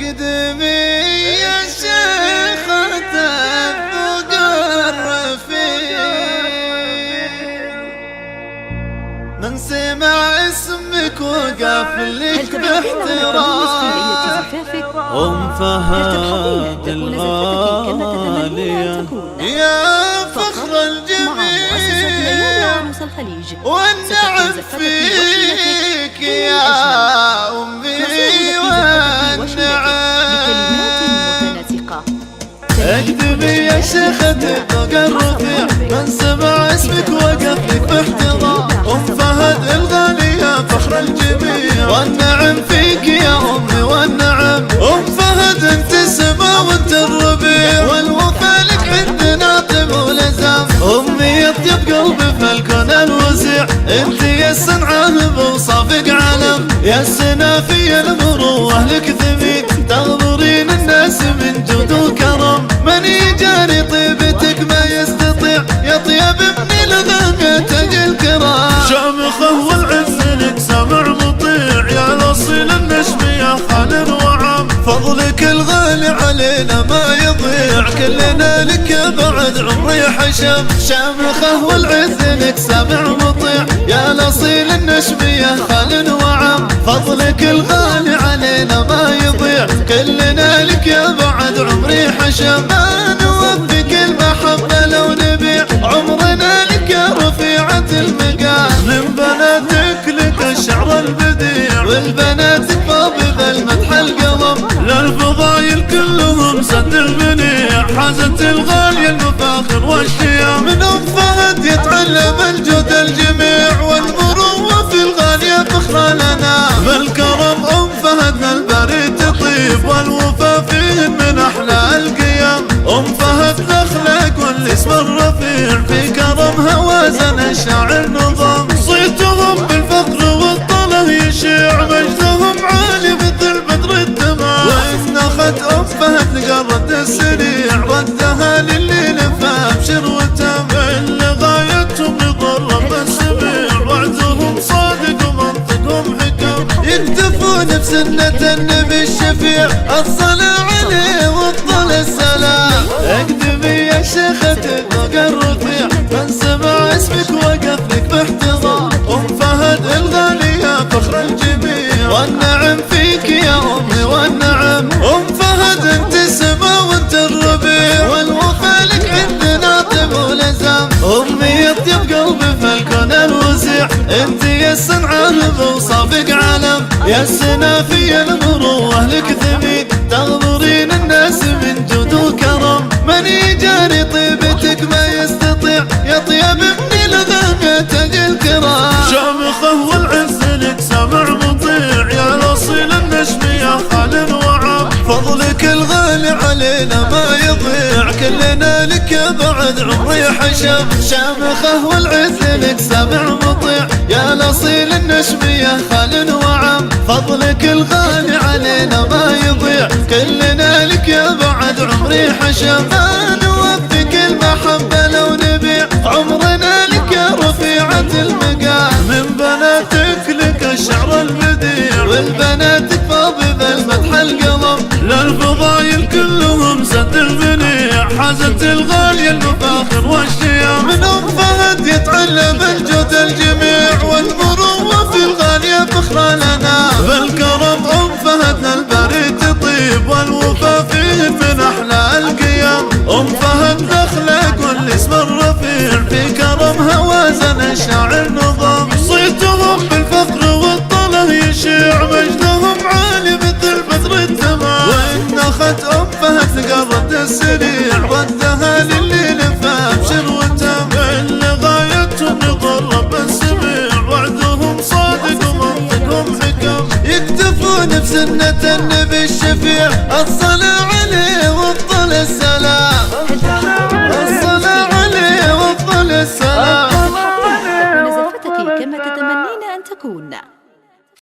اقدمي يا شيخة فوق الرفيق، من سمع اسمك وقف لك باحترام. فهد الغالية يا فخر الجميع والنعم فيك يا أمي والنعم. اكتبي يا شيخة فوق الرفيع، من سمع اسمك وقف لك باحترام. فهد الغالية فخر الجميع والنعم فيك يا أمي والنعم. فهد انت السما وانت الربيع، والوفا لك عندنا طيب ولزام. أمي اطيب قلبي في الكون الوسيع، انت يا الصنعة بوصافك علم. يا السنافية المروة لك ثمين، تغمرين الناس من جود وكرم. من يجاري طيبتك ما يستطيع، يا طيب ابن الغامية تاج الكرام. شامخه والعز لك سامع مطيع، يا الاصيل النجم يا خال وعم. فضلك الغالي علينا ما يضيع، كلنا لك بعد عمري حشم. شامخه والعز لك سامع مطيع، يا الاصيل النجم يا خال وعم. فضلك الغالي علينا ما يضيع، كلنا لك يا بعد عمري حشم. ما نوفيك المحبة لو نبيع، عمرنا لك يا رفيعة المقام. من بناتك لك الشعر البديع، والبنات فاضل المدح القلم. للفضايل كلهم سد المنيع، حازت الغالية المفاخر والشيام. من فهد يتعلم الجود الجميع، والمروة في الغالية فخر لنا. بالكرم فهد الباري تطيب، والوفا فيه من احلى القيم. فهد الاخلاق والاسم الرفيع، في كرمها وازن الشاعر نظام. صيتهم بالفخر والطله يشيع، مجدهم عالي مثل بدر التمام. وإن أخت فهد لقرد السريع، ردها للي لفى ابشر وتم. اللي غايتهم يضرب السبيع، وعدهم صادق ومنطقهم حكم. يكتفون بسنة النبي الشفيع، الصلاة عليه وافضل السلام. اكتبي يا شيخة فوق الرفيع، من سمع اسمك وقف لك باحترام. فهد الغالية فخر الجميع، والنعم فيك يا أمي والنعم. فهد انت السما وانت الربيع، والوفا لك عندنا طيب ولزام. أمي اطيب قلبي في الكون الوسيع، انت يا الصنعة بوصافك علم. يا السنافية المروة لك ثمين، تغمرين الناس من جود وكرم. من يجاري طيبتك ما يستطيع، يا طيب ابن الغامية تاج الكرام. شامخه والعز لك سامع مطيع، يا الاصيل النجم يا خال وعم. فضلك الغالي علينا ما يضيع، كلنا لك بعد عمري حشم. شامخه والعز لك سامع مطيع، يا الاصيل النجم يا خال وعم. فضلك الغالي علينا ما يضيع، كلنا لك يا بعد عمري حشم. ما نوفيك المحبة لو نبيع، عمرنا لك يا رفيعة المقام. من بناتك لك الشعر البديع، والبنات فاضل المدح القلم. للفضايل كلهم سد المنيع، حازت الغالية المفاخر والشيام. من فهد يتعلم الجود الجميع، والمروة في الغالية فخر لنا. بالكرم فهد الباري تطيب، والوفا فيه من احلى القيم. فهد الاخلاق والاسم الرفيع، في كرمها وازن الشاعر نظام. صيتهم بالفخر والطله يشيع، مجدهم عالي مثل بدر التمام. وإن أخت فهد لقرد السريع، ردها